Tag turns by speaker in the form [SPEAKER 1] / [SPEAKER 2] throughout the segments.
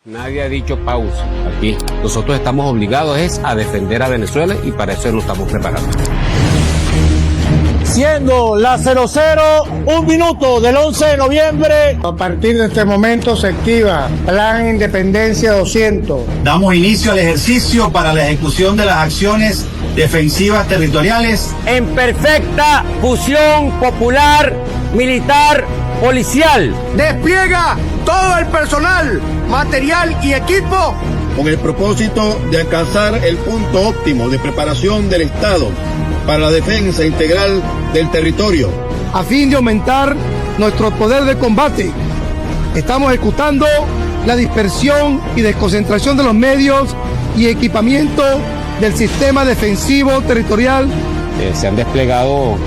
[SPEAKER 1] Nadie ha dicho pausa aquí. Nosotros estamos obligados a defender a Venezuela y para eso nos estamos preparando.
[SPEAKER 2] Siendo la 00, 1 minuto del 11 de noviembre.
[SPEAKER 3] A partir de este momento se activa Plan Independencia 200.
[SPEAKER 4] Damos inicio al ejercicio para la ejecución de las acciones defensivas territoriales
[SPEAKER 2] En perfecta fusión popular, militar, policial.
[SPEAKER 3] Despliega todo el personal, material y equipo
[SPEAKER 4] con el propósito de alcanzar el punto óptimo de preparación del Estado para la defensa integral del territorio.
[SPEAKER 3] a fin de aumentar nuestro poder de combate. Estamos ejecutando la dispersión y desconcentración de los medios y equipamiento del sistema defensivo territorial.
[SPEAKER 1] Se han desplegado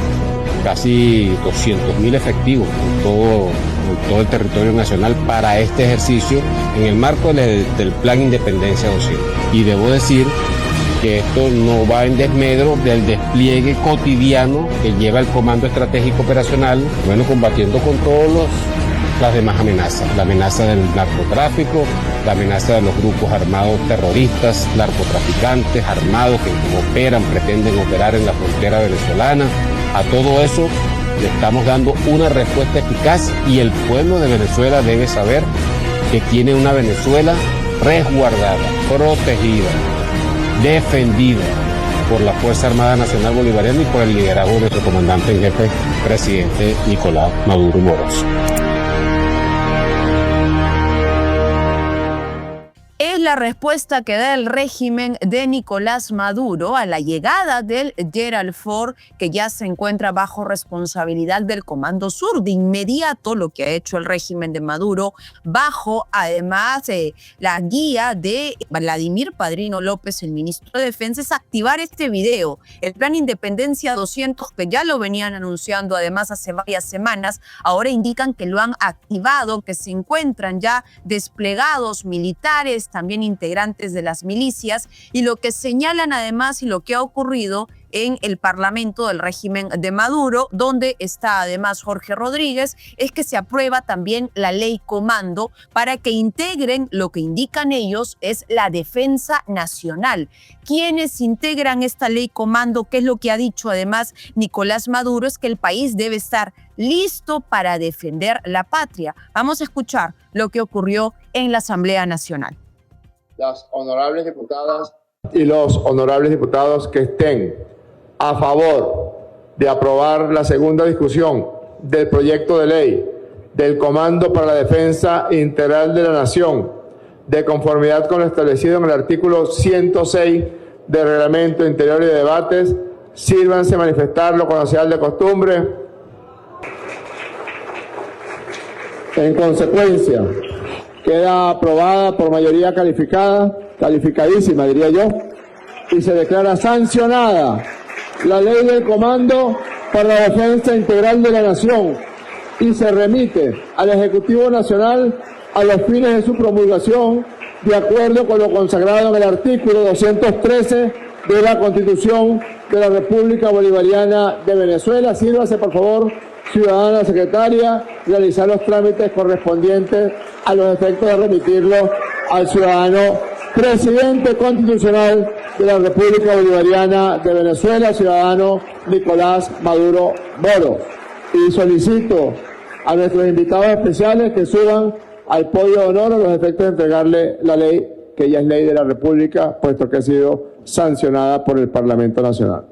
[SPEAKER 1] casi 200.000 efectivos en todo el territorio nacional para este ejercicio en el marco del Plan Independencia 200. Y debo decir que esto no va en desmedro del despliegue cotidiano que lleva el Comando Estratégico Operacional, combatiendo con todas las demás amenazas, la amenaza del narcotráfico, la amenaza de los grupos armados terroristas, narcotraficantes armados que pretenden operar en la frontera venezolana. A todo eso le estamos dando una respuesta eficaz y el pueblo de Venezuela debe saber que tiene una Venezuela resguardada, protegida, defendida por la Fuerza Armada Nacional Bolivariana y por el liderazgo de nuestro comandante en jefe, presidente Nicolás Maduro Moros.
[SPEAKER 5] Es la respuesta que da el régimen de Nicolás Maduro a la llegada del Gerald Ford, que ya se encuentra bajo responsabilidad del Comando Sur. De inmediato, lo que ha hecho el régimen de Maduro, bajo además la guía de Vladimir Padrino López, el ministro de Defensa, es activar este video, el Plan Independencia 200, que ya lo venían anunciando además hace varias semanas. Ahora indican que lo han activado, que se encuentran ya desplegados militares, también integrantes de las milicias, y lo que señalan además y lo que ha ocurrido en el Parlamento del régimen de Maduro, donde está además Jorge Rodríguez, es que se aprueba también la ley comando para que integren lo que indican ellos es la defensa nacional. ¿Quiénes integran esta ley comando? ¿Qué es lo que ha dicho además Nicolás Maduro? Es que el país debe estar listo para defender la patria. Vamos a escuchar lo que ocurrió en la Asamblea Nacional.
[SPEAKER 6] Las honorables diputadas y los honorables diputados que estén a favor de aprobar la segunda discusión del proyecto de ley del Comando para la Defensa Integral de la Nación, de conformidad con lo establecido en el artículo 106 del Reglamento Interior y de Debates, sírvanse manifestarlo con la señal de costumbre. En consecuencia, queda aprobada por mayoría calificada, calificadísima diría yo, y se declara sancionada la ley del Comando para la Defensa Integral de la Nación y se remite al Ejecutivo Nacional a los fines de su promulgación de acuerdo con lo consagrado en el artículo 213 de la Constitución de la República Bolivariana de Venezuela. Sírvase, por favor, ciudadana secretaria, realizar los trámites correspondientes a los efectos de remitirlo al ciudadano presidente constitucional de la República Bolivariana de Venezuela, ciudadano Nicolás Maduro Moros. Y solicito a nuestros invitados especiales que suban al podio de honor a los efectos de entregarle la ley, que ya es ley de la República, puesto que ha sido sancionada por el Parlamento Nacional.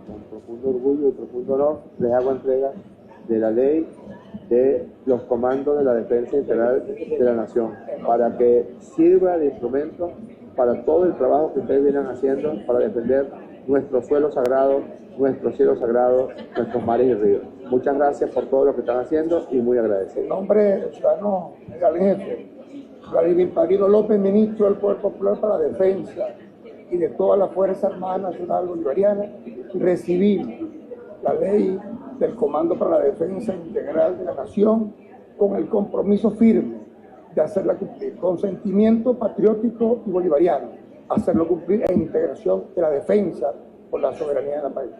[SPEAKER 7] Con profundo orgullo y profundo honor les hago entrega de la ley de los comandos de la defensa integral de la nación, para que sirva de instrumento para todo el trabajo que ustedes vienen haciendo para defender nuestro suelo sagrado, nuestro cielo sagrado, nuestros mares y ríos. Muchas gracias por todo lo que están haciendo y muy agradecido.
[SPEAKER 3] En nombre del ciudadano general jefe Vladimir Padrino López, ministro del Poder Popular para la Defensa y de toda la Fuerza Armada Nacional Bolivariana, recibimos la ley del Comando para la Defensa Integral de la Nación con el compromiso firme de hacerla cumplir, con sentimiento patriótico y bolivariano, hacerlo cumplir en integración de la defensa por la soberanía de la país.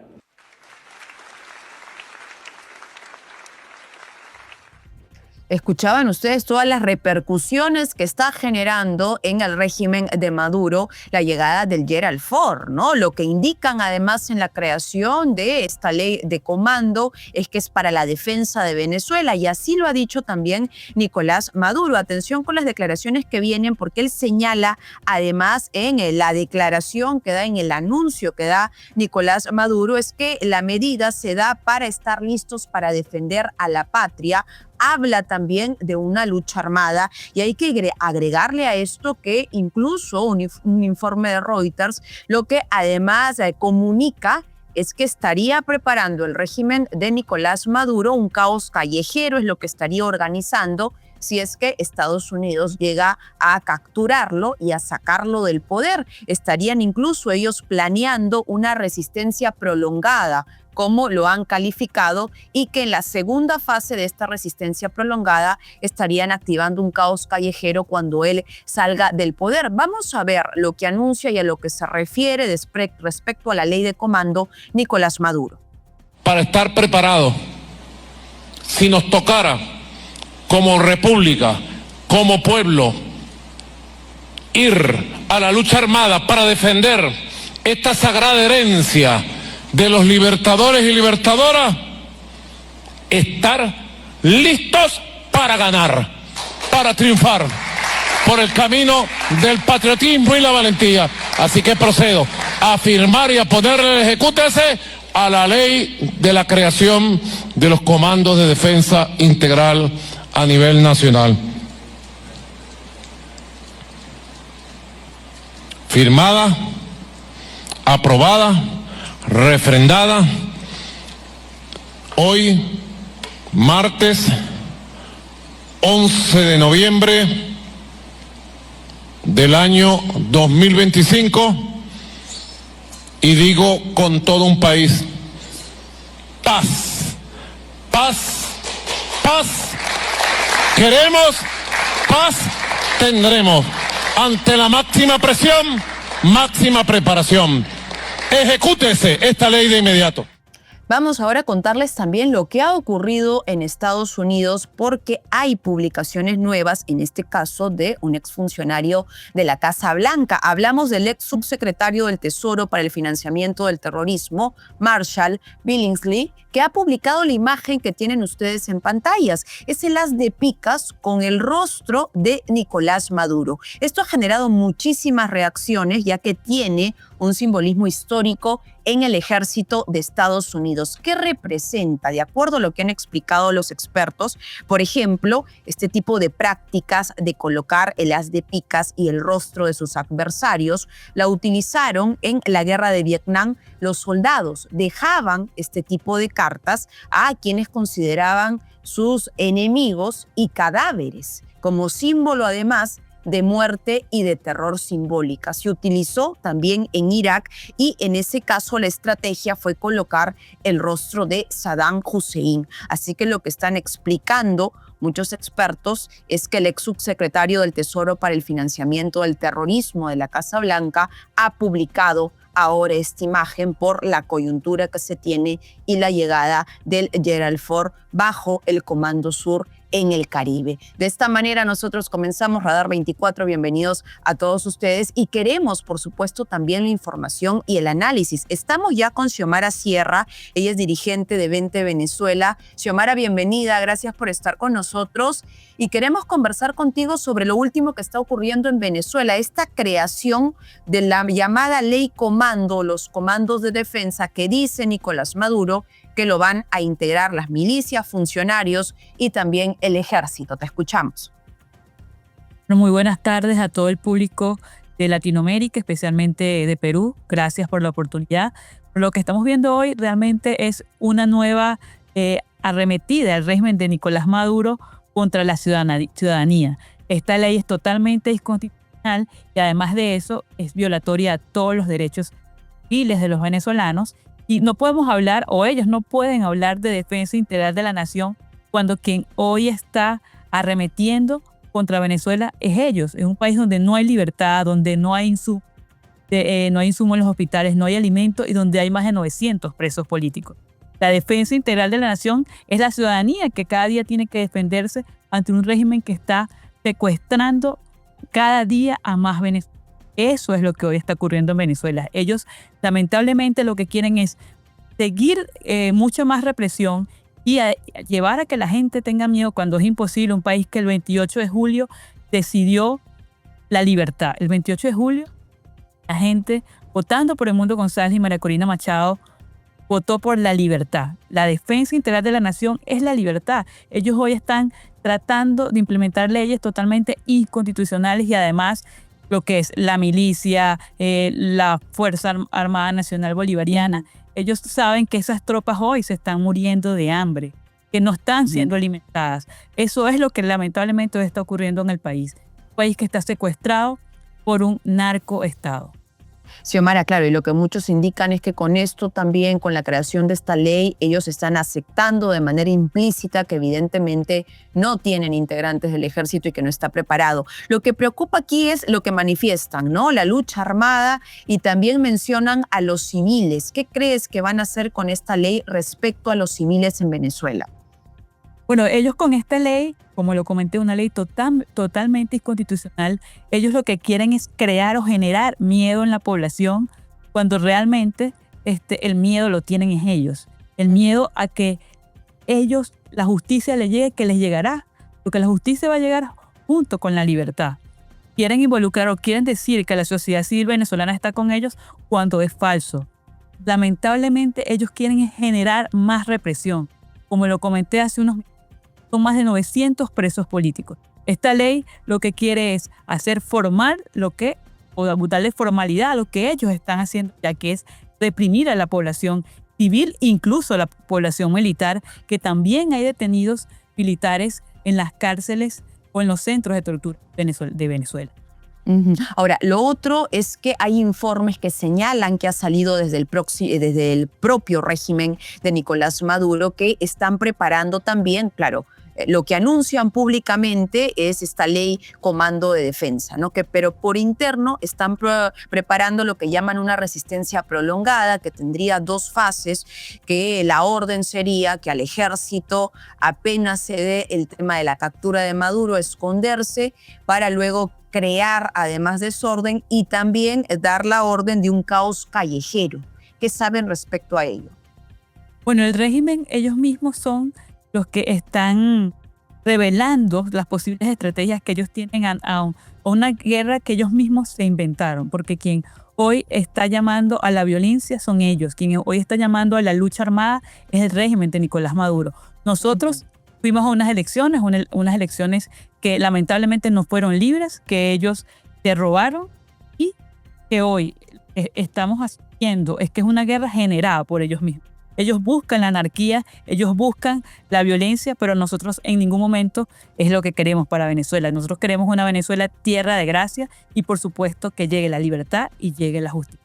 [SPEAKER 5] Escuchaban ustedes todas las repercusiones que está generando en el régimen de Maduro la llegada del Gerald Ford, ¿no? Lo que indican además en la creación de esta ley de comando es que es para la defensa de Venezuela, y así lo ha dicho también Nicolás Maduro. Atención con las declaraciones que vienen, porque él señala además en la declaración que da, en el anuncio que da Nicolás Maduro, es que la medida se da para estar listos para defender a la patria. Habla también de una lucha armada, y hay que agregarle a esto que incluso un informe de Reuters lo que además comunica es que estaría preparando el régimen de Nicolás Maduro un caos callejero, es lo que estaría organizando si es que Estados Unidos llega a capturarlo y a sacarlo del poder. Estarían incluso ellos planeando una resistencia prolongada, como lo han calificado, y que en la segunda fase de esta resistencia prolongada estarían activando un caos callejero cuando él salga del poder. Vamos a ver lo que anuncia y a lo que se refiere respecto a la ley de comando Nicolás Maduro.
[SPEAKER 8] Para estar preparados, si nos tocara como república, como pueblo, ir a la lucha armada para defender esta sagrada herencia de los libertadores y libertadoras, estar listos para ganar, para triunfar por el camino del patriotismo y la valentía. Así que procedo a firmar y a ponerle el ejecútese a la ley de la creación de los comandos de defensa integral a nivel nacional. Firmada, aprobada, refrendada hoy, martes 11 de noviembre del año 2025, y digo con todo un país: paz, paz, paz. Queremos paz, tendremos. Ante la máxima presión, máxima preparación. Ejecútese esta ley de inmediato.
[SPEAKER 5] Vamos ahora a contarles también lo que ha ocurrido en Estados Unidos, porque hay publicaciones nuevas, en este caso de un exfuncionario de la Casa Blanca. Hablamos del ex subsecretario del Tesoro para el financiamiento del terrorismo, Marshall Billingsley, que ha publicado la imagen que tienen ustedes en pantallas. Es el as de picas con el rostro de Nicolás Maduro. Esto ha generado muchísimas reacciones, ya que tiene un simbolismo histórico en el ejército de Estados Unidos. ¿Qué representa? De acuerdo a lo que han explicado los expertos, por ejemplo, este tipo de prácticas de colocar el as de picas y el rostro de sus adversarios la utilizaron en la guerra de Vietnam. Los soldados dejaban este tipo de cartas a quienes consideraban sus enemigos y cadáveres, como símbolo además de muerte y de terror simbólica. Se utilizó también en Irak, y en ese caso la estrategia fue colocar el rostro de Saddam Hussein. Así que lo que están explicando muchos expertos es que el ex subsecretario del Tesoro para el financiamiento del terrorismo de la Casa Blanca ha publicado ahora esta imagen por la coyuntura que se tiene y la llegada del Gerald Ford bajo el Comando Sur en el Caribe. De esta manera nosotros comenzamos Radar 24. Bienvenidos a todos ustedes, y queremos, por supuesto, también la información y el análisis. Estamos ya con Xiomara Sierra, ella es dirigente de Vente Venezuela. Xiomara, bienvenida, gracias por estar con nosotros, y queremos conversar contigo sobre lo último que está ocurriendo en Venezuela, esta creación de la llamada Ley Comando, los comandos de defensa que dice Nicolás Maduro que lo van a integrar las milicias, funcionarios y también el ejército. Te escuchamos.
[SPEAKER 9] Muy buenas tardes a todo el público de Latinoamérica, especialmente de Perú. Gracias por la oportunidad. Lo que estamos viendo hoy realmente es una nueva arremetida al régimen de Nicolás Maduro contra la ciudadanía. Esta ley es totalmente inconstitucional y además de eso es violatoria a todos los derechos civiles de los venezolanos. Y no podemos hablar, o ellos no pueden hablar, de defensa integral de la nación cuando quien hoy está arremetiendo contra Venezuela es ellos. Es un país donde no hay libertad, donde no hay insumos en los hospitales, no hay alimento, y donde hay más de 900 presos políticos. La defensa integral de la nación es la ciudadanía que cada día tiene que defenderse ante un régimen que está secuestrando cada día a más venezolanos. Eso es lo que hoy está ocurriendo en Venezuela. Ellos lamentablemente lo que quieren es seguir mucha más represión y llevar a que la gente tenga miedo cuando es imposible. Un país que el 28 de julio decidió la libertad. El 28 de julio la gente votando por Edmundo González y María Corina Machado votó por la libertad. La defensa integral de la nación es la libertad. Ellos hoy están tratando de implementar leyes totalmente inconstitucionales y además lo que es la milicia, la Fuerza Armada Nacional Bolivariana. Ellos saben que esas tropas hoy se están muriendo de hambre, que no están siendo alimentadas. Eso es lo que lamentablemente está ocurriendo en el país. Un país que está secuestrado por un narcoestado.
[SPEAKER 5] Xiomara, claro, y lo que muchos indican es que con esto también, con la creación de esta ley, ellos están aceptando de manera implícita que evidentemente no tienen integrantes del ejército y que no está preparado. Lo que preocupa aquí es lo que manifiestan, ¿no? La lucha armada, y también mencionan a los civiles. ¿Qué crees que van a hacer con esta ley respecto a los civiles en Venezuela?
[SPEAKER 9] Bueno, ellos con esta ley, como lo comenté, una ley totalmente inconstitucional, ellos lo que quieren es crear o generar miedo en la población cuando realmente el miedo lo tienen en ellos. El miedo a que ellos, la justicia les llegue, que les llegará, porque la justicia va a llegar junto con la libertad. Quieren involucrar o quieren decir que la sociedad civil venezolana está con ellos cuando es falso. Lamentablemente ellos quieren generar más represión. Como lo comenté hace unos minutos, son más de 900 presos políticos. Esta ley lo que quiere es hacer formal o darle formalidad a lo que ellos están haciendo, ya que es reprimir a la población civil, incluso a la población militar, que también hay detenidos militares en las cárceles o en los centros de tortura de Venezuela.
[SPEAKER 5] Ahora, lo otro es que hay informes que señalan que ha salido desde el propio régimen de Nicolás Maduro, que están preparando también, claro, lo que anuncian públicamente es esta ley Comando de Defensa, ¿no? Pero por interno están preparando lo que llaman una resistencia prolongada, que tendría dos fases, que la orden sería que al ejército apenas se dé el tema de la captura de Maduro, esconderse para luego crear además desorden y también dar la orden de un caos callejero. ¿Qué saben respecto a ello?
[SPEAKER 9] Bueno, el régimen, ellos mismos son los que están revelando las posibles estrategias que ellos tienen a una guerra que ellos mismos se inventaron, porque quien hoy está llamando a la violencia son ellos, quien hoy está llamando a la lucha armada es el régimen de Nicolás Maduro. Nosotros fuimos a unas elecciones que lamentablemente no fueron libres, que ellos se robaron y que hoy estamos haciendo es que es una guerra generada por ellos mismos. Ellos buscan la anarquía, ellos buscan la violencia, pero nosotros en ningún momento es lo que queremos para Venezuela. Nosotros queremos una Venezuela tierra de gracia y por supuesto que llegue la libertad y llegue la justicia.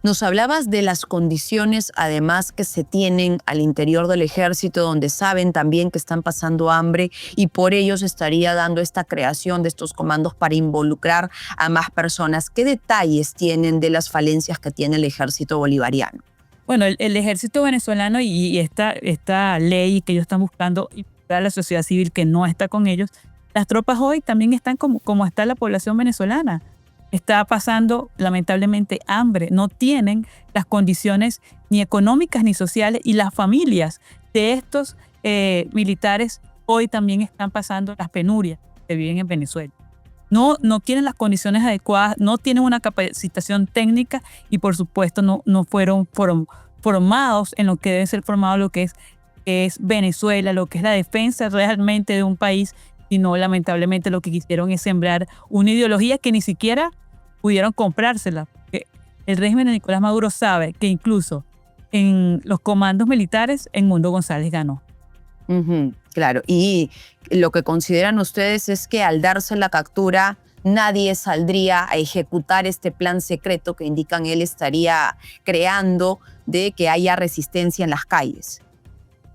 [SPEAKER 5] Nos hablabas de las condiciones, además, que se tienen al interior del ejército, donde saben también que están pasando hambre y por ello se estaría dando esta creación de estos comandos para involucrar a más personas. ¿Qué detalles tienen de las falencias que tiene el ejército bolivariano?
[SPEAKER 9] Bueno, el ejército venezolano y esta ley que ellos están buscando involucrar a la sociedad civil que no está con ellos, las tropas hoy también están como está la población venezolana. Está pasando lamentablemente hambre, no tienen las condiciones ni económicas ni sociales y las familias de estos militares hoy también están pasando las penurias que viven en Venezuela. No tienen las condiciones adecuadas, no tienen una capacitación técnica y por supuesto no fueron formados en lo que debe ser formado, lo que es Venezuela, lo que es la defensa realmente de un país, sino lamentablemente lo que quisieron es sembrar una ideología que ni siquiera pudieron comprársela. El régimen de Nicolás Maduro sabe que incluso en los comandos militares Edmundo González ganó.
[SPEAKER 5] Claro, y lo que consideran ustedes es que al darse la captura nadie saldría a ejecutar este plan secreto que indican él estaría creando de que haya resistencia en las calles.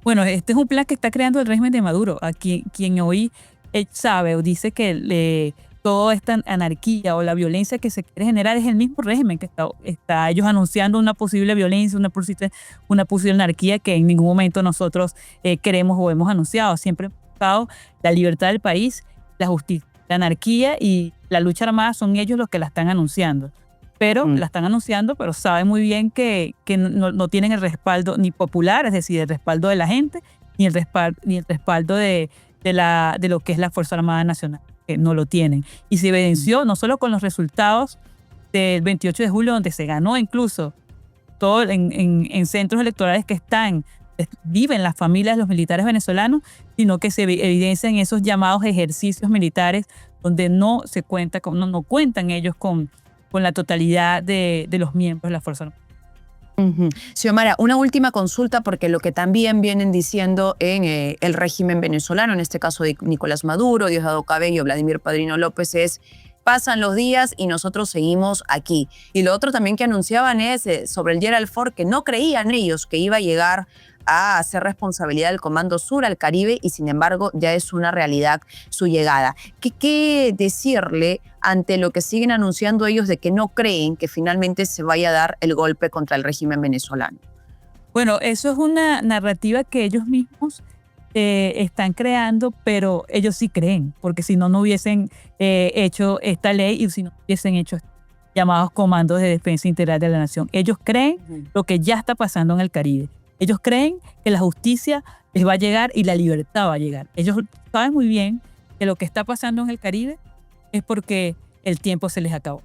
[SPEAKER 9] Bueno, este es un plan que está creando el régimen de Maduro, a quien hoy sabe o dice que toda esta anarquía o la violencia que se quiere generar es el mismo régimen que está ellos anunciando una posible violencia, una posible anarquía que en ningún momento nosotros queremos o hemos anunciado. Siempre hemos buscado la libertad del país, la justicia. La anarquía y la lucha armada son ellos los que la están anunciando. Pero la están anunciando, pero saben muy bien que no tienen el respaldo ni popular, es decir, el respaldo de la gente, ni el respaldo de lo que es la Fuerza Armada Nacional, que no lo tienen. Y se evidenció no solo con los resultados del 28 de julio, donde se ganó incluso todo en centros electorales que viven las familias de los militares venezolanos, sino que se evidencian esos llamados ejercicios militares donde no cuentan ellos con la totalidad de los miembros de la Fuerza Armada.
[SPEAKER 5] Xiomara, una última consulta, porque lo que también vienen diciendo en el régimen venezolano, en este caso de Nicolás Maduro, Diosdado Cabello, Vladimir Padrino López, es: pasan los días y nosotros seguimos aquí. Y lo otro también que anunciaban es sobre el Gerald Ford, que no creían ellos que iba a llegar a hacer responsabilidad del Comando Sur al Caribe, y sin embargo ya es una realidad su llegada. ¿Qué decirle ante lo que siguen anunciando ellos de que no creen que finalmente se vaya a dar el golpe contra el régimen venezolano?
[SPEAKER 9] Bueno, eso es una narrativa que ellos mismos están creando, pero ellos sí creen, porque si no, no hubiesen hecho esta ley y si no hubiesen hecho llamados comandos de defensa integral de la nación. Ellos creen lo que ya está pasando en el Caribe. Ellos creen que la justicia les va a llegar y la libertad va a llegar. Ellos saben muy bien que lo que está pasando en el Caribe es porque el tiempo se les acabó.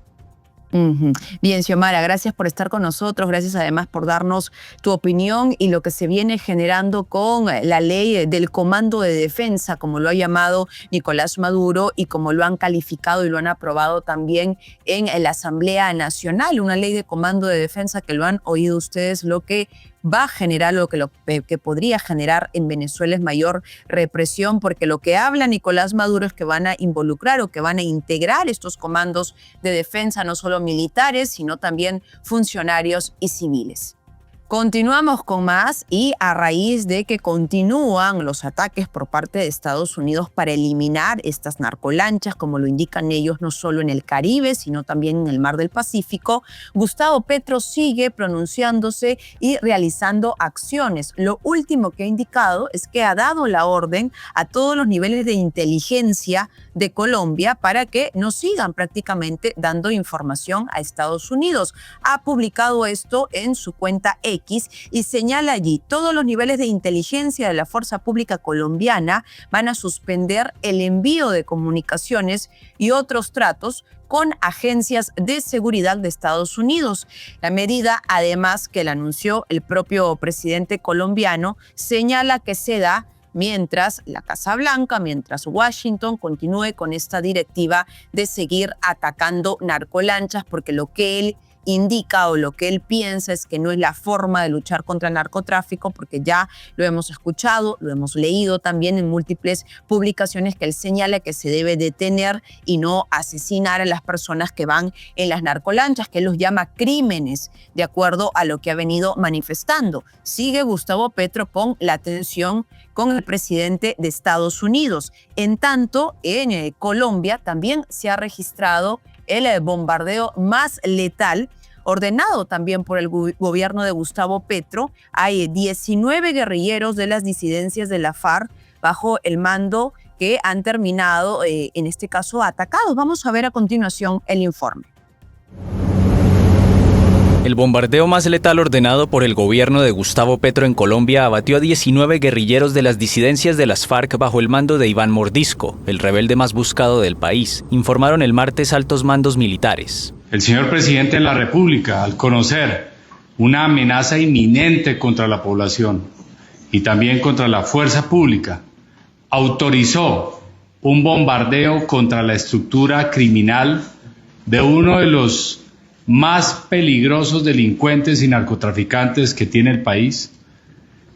[SPEAKER 5] Bien, Xiomara, gracias por estar con nosotros, gracias además por darnos tu opinión y lo que se viene generando con la ley del comando de defensa, como lo ha llamado Nicolás Maduro y como lo han calificado y lo han aprobado también en la Asamblea Nacional, una ley de comando de defensa que lo han oído ustedes, lo que va a generar, lo que podría generar en Venezuela es mayor represión, porque lo que habla Nicolás Maduro es que van a involucrar o que van a integrar estos comandos de defensa, no solo militares, sino también funcionarios y civiles. Continuamos con más, y a raíz de que continúan los ataques por parte de Estados Unidos para eliminar estas narcolanchas, como lo indican ellos, no solo en el Caribe, sino también en el Mar del Pacífico, Gustavo Petro sigue pronunciándose y realizando acciones. Lo último que ha indicado es que ha dado la orden a todos los niveles de inteligencia de Colombia para que no sigan prácticamente dando información a Estados Unidos. Ha publicado esto en su cuenta X y señala allí: todos los niveles de inteligencia de la Fuerza Pública Colombiana van a suspender el envío de comunicaciones y otros tratos con agencias de seguridad de Estados Unidos. La medida, además, que la anunció el propio presidente colombiano, señala que se da mientras la Casa Blanca, mientras Washington continúe con esta directiva de seguir atacando narcolanchas, porque lo que él indica o lo que él piensa es que no es la forma de luchar contra el narcotráfico, porque ya lo hemos escuchado, lo hemos leído también en múltiples publicaciones, que él señala que se debe detener y no asesinar a las personas que van en las narcolanchas, que él los llama crímenes, de acuerdo a lo que ha venido manifestando. Sigue Gustavo Petro con la tensión con el presidente de Estados Unidos. En tanto, en Colombia también se ha registrado el bombardeo más letal, ordenado también por el gobierno de Gustavo Petro. Hay 19 guerrilleros de las disidencias de la FARC bajo el mando que han terminado, en este caso, atacados. Vamos a ver a continuación el informe.
[SPEAKER 10] El bombardeo más letal ordenado por el gobierno de Gustavo Petro en Colombia abatió a 19 guerrilleros de las disidencias de las FARC bajo el mando de Iván Mordisco, el rebelde más buscado del país, informaron el martes altos mandos militares.
[SPEAKER 11] El señor presidente de la República, al conocer una amenaza inminente contra la población y también contra la fuerza pública, autorizó un bombardeo contra la estructura criminal de uno de los más peligrosos delincuentes y narcotraficantes que tiene el país,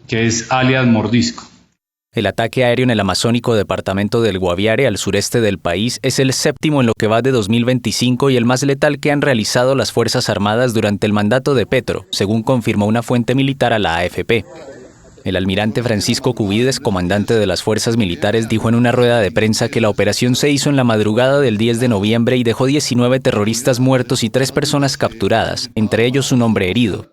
[SPEAKER 11] que es alias Mordisco.
[SPEAKER 10] El ataque aéreo en el amazónico departamento del Guaviare, al sureste del país, es el séptimo en lo que va de 2025 y el más letal que han realizado las Fuerzas Armadas durante el mandato de Petro, según confirmó una fuente militar a la AFP. El almirante Francisco Cubides, comandante de las fuerzas militares, dijo en una rueda de prensa que la operación se hizo en la madrugada del 10 de noviembre y dejó 19 terroristas muertos y 3 personas capturadas, entre ellos un hombre herido.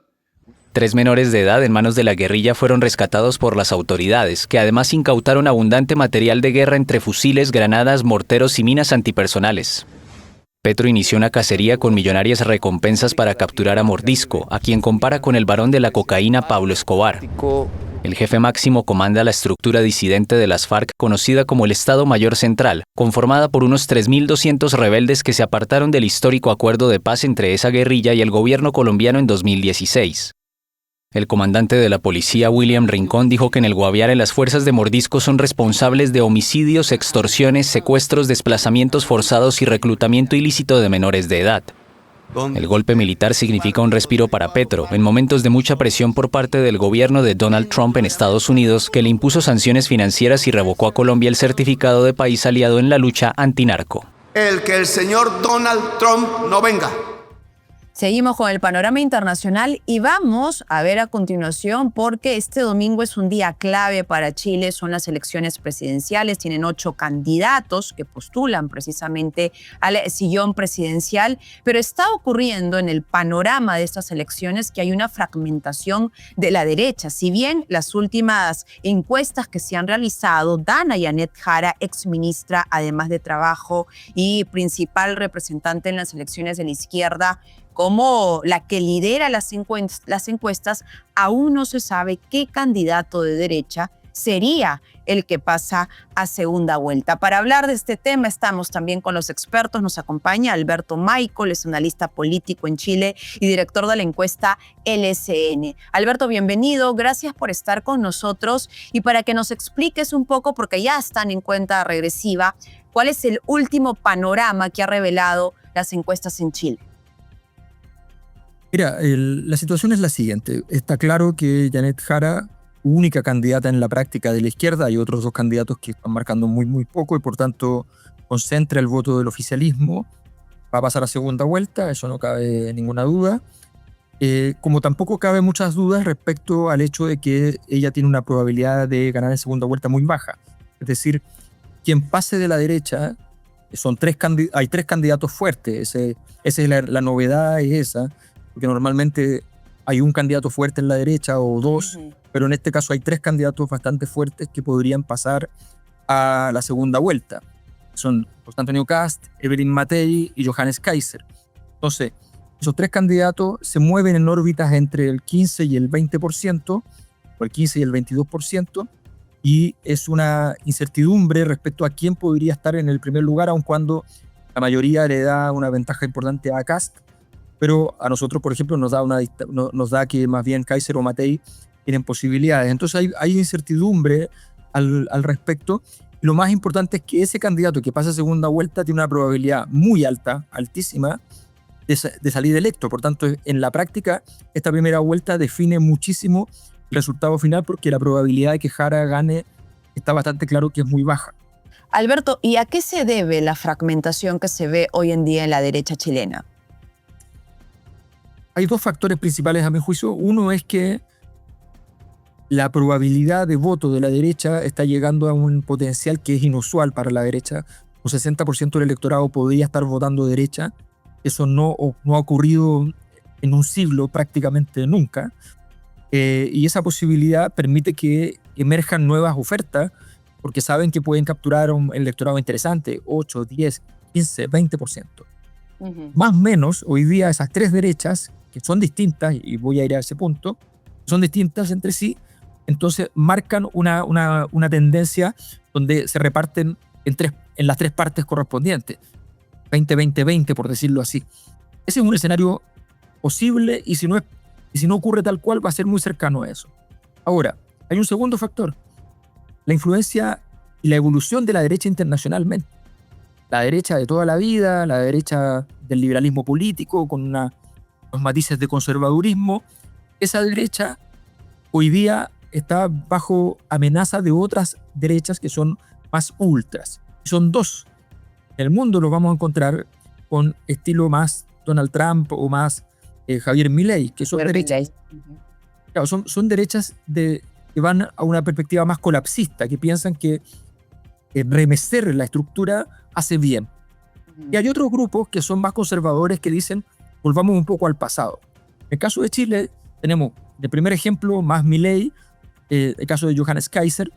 [SPEAKER 10] 3 menores de edad en manos de la guerrilla fueron rescatados por las autoridades, que además incautaron abundante material de guerra entre fusiles, granadas, morteros y minas antipersonales. Petro inició una cacería con millonarias recompensas para capturar a Mordisco, a quien compara con el barón de la cocaína Pablo Escobar. El jefe máximo comanda la estructura disidente de las FARC, conocida como el Estado Mayor Central, conformada por unos 3.200 rebeldes que se apartaron del histórico acuerdo de paz entre esa guerrilla y el gobierno colombiano en 2016. El comandante de la policía, William Rincón, dijo que en el Guaviare las fuerzas de Mordisco son responsables de homicidios, extorsiones, secuestros, desplazamientos forzados y reclutamiento ilícito de menores de edad. El golpe militar significa un respiro para Petro, en momentos de mucha presión por parte del gobierno de Donald Trump en Estados Unidos, que le impuso sanciones financieras y revocó a Colombia el certificado de país aliado en la lucha antinarco.
[SPEAKER 12] El que el señor Donald Trump no venga.
[SPEAKER 5] Seguimos con el panorama internacional y vamos a ver a continuación porque este domingo es un día clave para Chile, son las elecciones presidenciales, tienen 8 candidatos que postulan precisamente al sillón presidencial, pero está ocurriendo en el panorama de estas elecciones que hay una fragmentación de la derecha. Si bien las últimas encuestas que se han realizado dan a Janet Jara, exministra además de Trabajo y principal representante en las elecciones de la izquierda, como la que lidera las encuestas, aún no se sabe qué candidato de derecha sería el que pasa a segunda vuelta. Para hablar de este tema estamos también con los expertos. Nos acompaña Alberto Maico, es analista político en Chile y director de la encuesta LSN. Alberto, bienvenido. Gracias por estar con nosotros y para que nos expliques un poco, porque ya están en cuenta regresiva, cuál es el último panorama que ha revelado las encuestas en Chile.
[SPEAKER 13] Mira, la situación es la siguiente. Está claro que Janet Jara, única candidata en la práctica de la izquierda, hay otros 2 candidatos que están marcando muy poco y por tanto concentra el voto del oficialismo, va a pasar a segunda vuelta, eso no cabe ninguna duda. Como tampoco cabe muchas dudas respecto al hecho de que ella tiene una probabilidad de ganar en segunda vuelta muy baja. Es decir, quien pase de la derecha, hay 3 candidatos fuertes, esa es la novedad, es esa, porque normalmente hay un candidato fuerte en la derecha o 2, pero en este caso hay 3 candidatos bastante fuertes que podrían pasar a la segunda vuelta. Son José Antonio Kast, Evelyn Matei y Johannes Kaiser. Entonces, esos 3 candidatos se mueven en órbitas entre el 15 y el 20%, o el 15 y el 22%, y es una incertidumbre respecto a quién podría estar en el primer lugar, aun cuando la mayoría le da una ventaja importante a Kast. Pero a nosotros, por ejemplo, nos da que más bien Kaiser o Matei tienen posibilidades. Entonces hay incertidumbre al respecto. Lo más importante es que ese candidato que pasa a segunda vuelta tiene una probabilidad muy alta, altísima, de salir electo. Por tanto, en la práctica, esta primera vuelta define muchísimo el resultado final porque la probabilidad de que Jara gane está bastante claro que es muy baja.
[SPEAKER 5] Alberto, ¿y a qué se debe la fragmentación que se ve hoy en día en la derecha chilena?
[SPEAKER 13] Hay 2 factores principales a mi juicio. Uno es que la probabilidad de voto de la derecha está llegando a un potencial que es inusual para la derecha. Un 60% del electorado podría estar votando derecha. Eso no ha ocurrido en un siglo prácticamente nunca. Y esa posibilidad permite que emerjan nuevas ofertas porque saben que pueden capturar un electorado interesante, 8, 10, 15, 20%. Más o menos, hoy día esas 3 derechas, que son distintas, y voy a ir a ese punto, son distintas entre sí, entonces marcan una tendencia donde se reparten en las 3 partes correspondientes, 20-20-20 por decirlo así. Ese es un escenario posible y si no ocurre tal cual va a ser muy cercano a eso. Ahora, hay un segundo factor, la influencia y la evolución de la derecha internacionalmente. La derecha de toda la vida, la derecha del liberalismo político con unos matices de conservadurismo, esa derecha hoy día está bajo amenaza de otras derechas que son más ultras. Son 2. En el mundo los vamos a encontrar con estilo más Donald Trump o más Javier Milei, que son derechas, claro, son derechas de que van a una perspectiva más colapsista, que piensan que remecer la estructura hace bien. Y hay otros grupos que son más conservadores que dicen, volvamos un poco al pasado. En el caso de Chile, tenemos de primer ejemplo más Milei, el caso de Johannes Kaiser,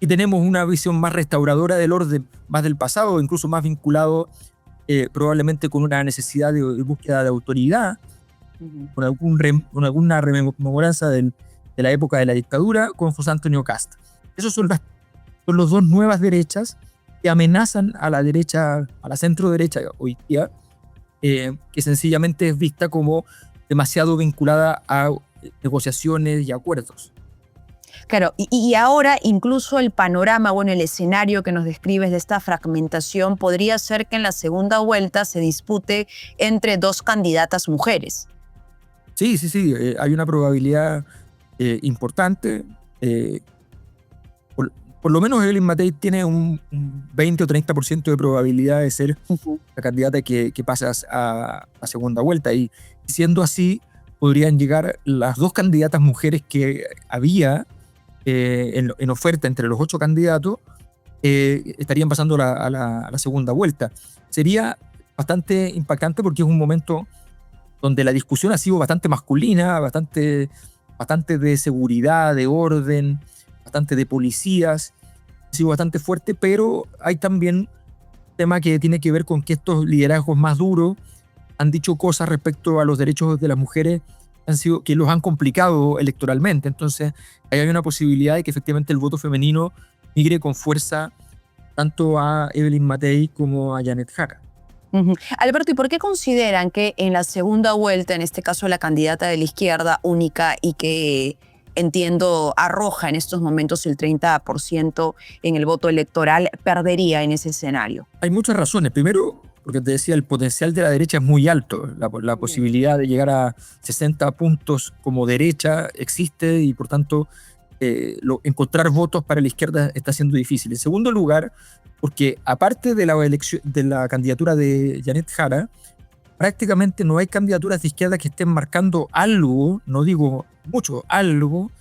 [SPEAKER 13] y tenemos una visión más restauradora del orden, más del pasado, incluso más vinculado probablemente con una necesidad de búsqueda de autoridad, con alguna rememoranza de la época de la dictadura, con José Antonio Kast. Esos son las dos nuevas derechas que amenazan a la derecha, a la centro derecha hoy día, que sencillamente es vista como demasiado vinculada a negociaciones y acuerdos.
[SPEAKER 5] Claro, y ahora incluso el panorama, bueno, el escenario que nos describes de esta fragmentación podría ser que en la segunda vuelta se dispute entre dos candidatas mujeres.
[SPEAKER 13] Sí, hay una probabilidad importante. Por lo menos Evelyn Matei tiene un 20 o 30% de probabilidad de ser la candidata que pasa a segunda vuelta. Y siendo así, podrían llegar las dos candidatas mujeres que había en oferta entre los 8 candidatos, estarían pasando a la segunda vuelta. Sería bastante impactante porque es un momento donde la discusión ha sido bastante masculina, bastante de seguridad, de orden, bastante de policías, ha sido bastante fuerte, pero hay también un tema que tiene que ver con que estos liderazgos más duros han dicho cosas respecto a los derechos de las mujeres que los han complicado electoralmente. Entonces, ahí hay una posibilidad de que efectivamente el voto femenino migre con fuerza tanto a Evelyn Matei como a Janet Jara.
[SPEAKER 5] Alberto, ¿y por qué consideran que en la segunda vuelta, en este caso la candidata de la izquierda única y que entiendo arroja en estos momentos el 30% en el voto electoral, perdería en ese escenario?
[SPEAKER 13] Hay muchas razones. Primero, porque te decía, el potencial de la derecha es muy alto. La posibilidad de llegar a 60 puntos como derecha existe y por tanto encontrar votos para la izquierda está siendo difícil. En segundo lugar, porque aparte de la candidatura de Janet Jara, prácticamente no hay candidaturas de izquierda que estén marcando algo, no digo mucho, algo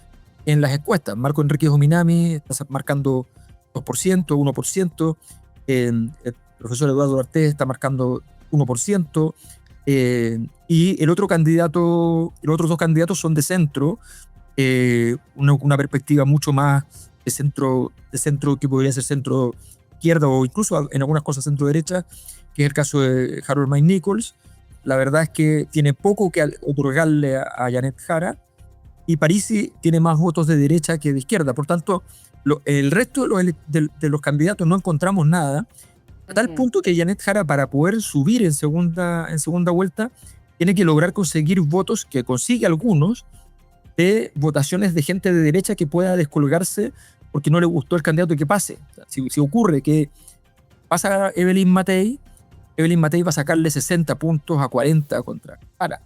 [SPEAKER 13] en las encuestas. Marco Enrique Jominami está marcando 2%, 1%, el profesor Eduardo Artés está marcando 1%, y los otros dos candidatos son de centro, una perspectiva mucho más de centro que podría ser centro izquierda o incluso en algunas cosas centro derecha, que es el caso de Harold Mike Nichols. La verdad es que tiene poco que otorgarle a Janet Jara, y Parisi tiene más votos de derecha que de izquierda. Por tanto, el resto de los candidatos no encontramos nada, a tal punto que Janet Jara, para poder subir en segunda vuelta, tiene que lograr conseguir votos, que consigue algunos, de votaciones de gente de derecha que pueda descolgarse porque no le gustó el candidato que pase. O sea, si ocurre que pasa Evelyn Matei va a sacarle 60 puntos a 40 contra Jara.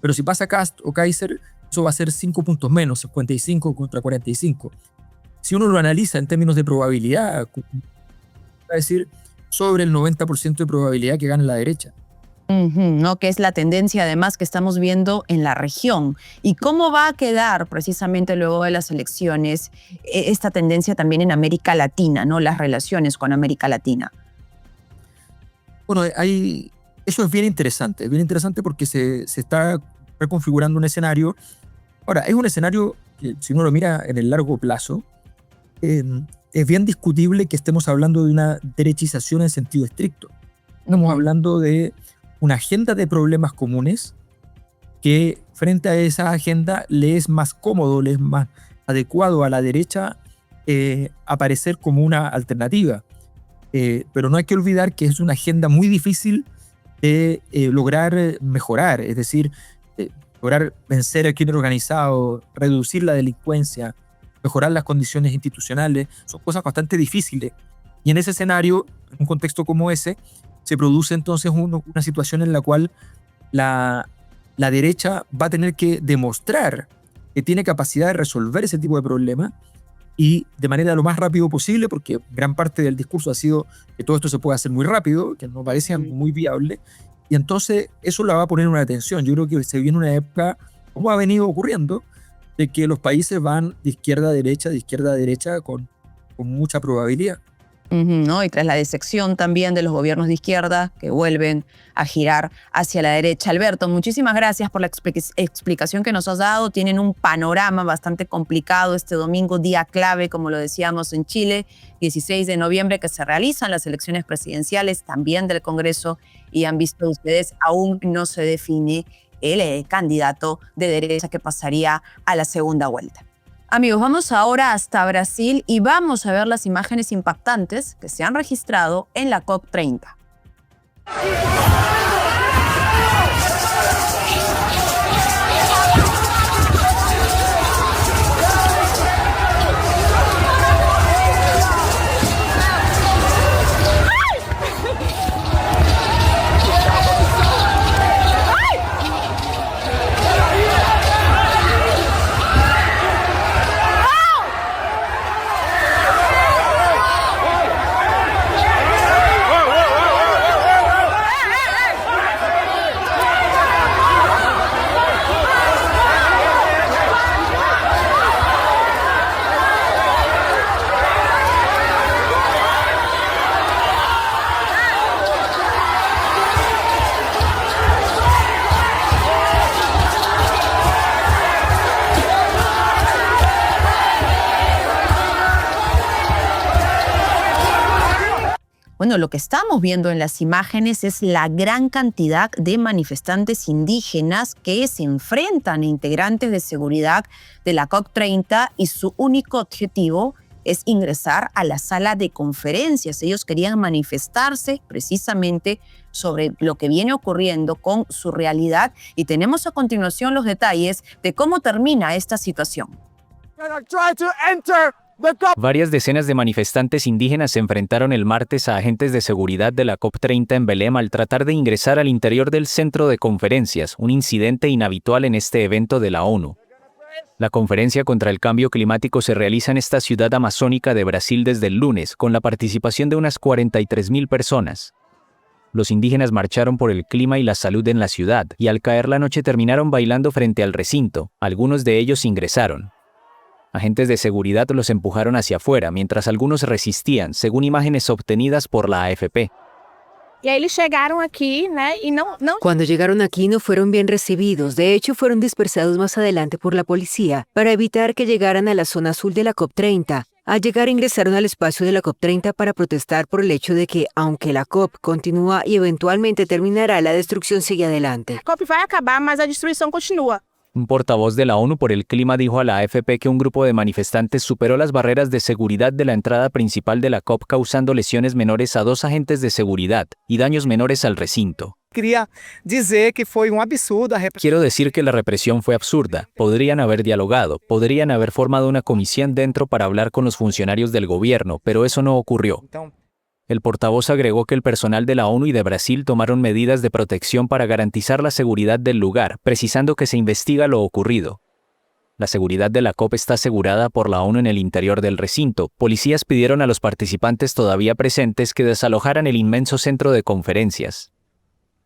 [SPEAKER 13] Pero si pasa Kast o Kaiser, eso va a ser 5 puntos menos, 55 contra 45. Si uno lo analiza en términos de probabilidad, va a decir sobre el 90% de probabilidad que gane la derecha.
[SPEAKER 5] ¿No? Que es la tendencia además que estamos viendo en la región. ¿Y cómo va a quedar precisamente luego de las elecciones esta tendencia también en América Latina, ¿no? Las relaciones con América Latina?
[SPEAKER 13] Bueno, eso es bien interesante porque se está reconfigurando un escenario. Ahora, es un escenario que, si uno lo mira en el largo plazo, es bien discutible que estemos hablando de una derechización en sentido estricto. Estamos hablando de una agenda de problemas comunes que frente a esa agenda le es más cómodo, le es más adecuado a la derecha aparecer como una alternativa. Pero no hay que olvidar que es una agenda muy difícil de lograr mejorar, es decir, lograr vencer el crimen organizado, reducir la delincuencia, mejorar las condiciones institucionales, son cosas bastante difíciles. Y en ese escenario, en un contexto como ese, se produce entonces una situación en la cual la derecha va a tener que demostrar que tiene capacidad de resolver ese tipo de problemas y de manera lo más rápido posible, porque gran parte del discurso ha sido que todo esto se puede hacer muy rápido, que no parece muy viable, y entonces eso la va a poner en una tensión. Yo creo que se viene una época, como ha venido ocurriendo, de que los países van de izquierda a derecha con mucha probabilidad.
[SPEAKER 5] ¿No? Y tras la decepción también de los gobiernos de izquierda que vuelven a girar hacia la derecha. Alberto, muchísimas gracias por la explicación que nos has dado. Tienen un panorama bastante complicado este domingo, día clave, como lo decíamos, en Chile, 16 de noviembre, que se realizan las elecciones presidenciales, también del Congreso, y han visto ustedes, aún no se define el candidato de derecha que pasaría a la segunda vuelta. Amigos, vamos ahora hasta Brasil y vamos a ver las imágenes impactantes que se han registrado en la COP30. Bueno, lo que estamos viendo en las imágenes es la gran cantidad de manifestantes indígenas que se enfrentan a integrantes de seguridad de la COP30 y su único objetivo es ingresar a la sala de conferencias. Ellos querían manifestarse precisamente sobre lo que viene ocurriendo con su realidad y tenemos a continuación los detalles de cómo termina esta situación.
[SPEAKER 10] Varias decenas de manifestantes indígenas se enfrentaron el martes a agentes de seguridad de la COP30 en Belém al tratar de ingresar al interior del centro de conferencias, un incidente inhabitual en este evento de la ONU. La conferencia contra el cambio climático se realiza en esta ciudad amazónica de Brasil desde el lunes, con la participación de unas 43.000 personas. Los indígenas marcharon por el clima y la salud en la ciudad, y al caer la noche terminaron bailando frente al recinto. Algunos de ellos ingresaron. Agentes de seguridad los empujaron hacia afuera, mientras algunos resistían, según imágenes obtenidas por la AFP.
[SPEAKER 14] Cuando llegaron aquí no fueron bien recibidos, de hecho fueron dispersados más adelante por la policía para evitar que llegaran a la zona azul de la COP30. Al llegar ingresaron al espacio de la COP30 para protestar por el hecho de que, aunque la COP continúa y eventualmente terminará, la destrucción sigue adelante.
[SPEAKER 15] A COP vai acabar, mas a destruição continua.
[SPEAKER 10] Un portavoz de la ONU por el clima dijo a la AFP que un grupo de manifestantes superó las barreras de seguridad de la entrada principal de la COP, causando lesiones menores a 2 agentes de seguridad y daños menores al recinto. Quiero decir que la represión fue absurda. Podrían haber dialogado, podrían haber formado una comisión dentro para hablar con los funcionarios del gobierno, pero eso no ocurrió. El portavoz agregó que el personal de la ONU y de Brasil tomaron medidas de protección para garantizar la seguridad del lugar, precisando que se investiga lo ocurrido. La seguridad de la COP está asegurada por la ONU en el interior del recinto. Policías pidieron a los participantes todavía presentes que desalojaran el inmenso centro de conferencias.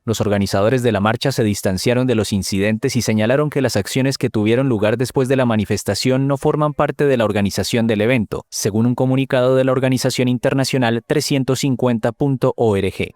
[SPEAKER 10] Los organizadores de la marcha se distanciaron de los incidentes y señalaron que las acciones que tuvieron lugar después de la manifestación no forman parte de la organización del evento, según un comunicado de la organización internacional 350.org.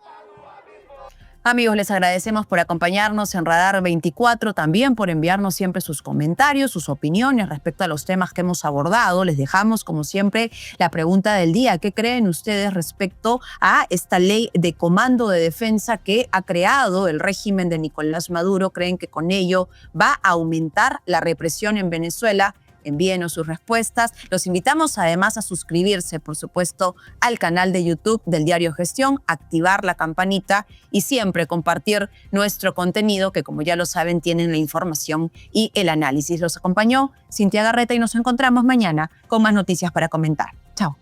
[SPEAKER 5] Amigos, les agradecemos por acompañarnos en Radar 24, también por enviarnos siempre sus comentarios, sus opiniones respecto a los temas que hemos abordado. Les dejamos, como siempre, la pregunta del día. ¿Qué creen ustedes respecto a esta ley de comando de defensa que ha creado el régimen de Nicolás Maduro? ¿Creen que con ello va a aumentar la represión en Venezuela? Envíenos sus respuestas. Los invitamos además a suscribirse, por supuesto, al canal de YouTube del Diario Gestión, activar la campanita y siempre compartir nuestro contenido que, como ya lo saben, tienen la información y el análisis. Los acompañó Cintia Garreta y nos encontramos mañana con más noticias para comentar. Chao.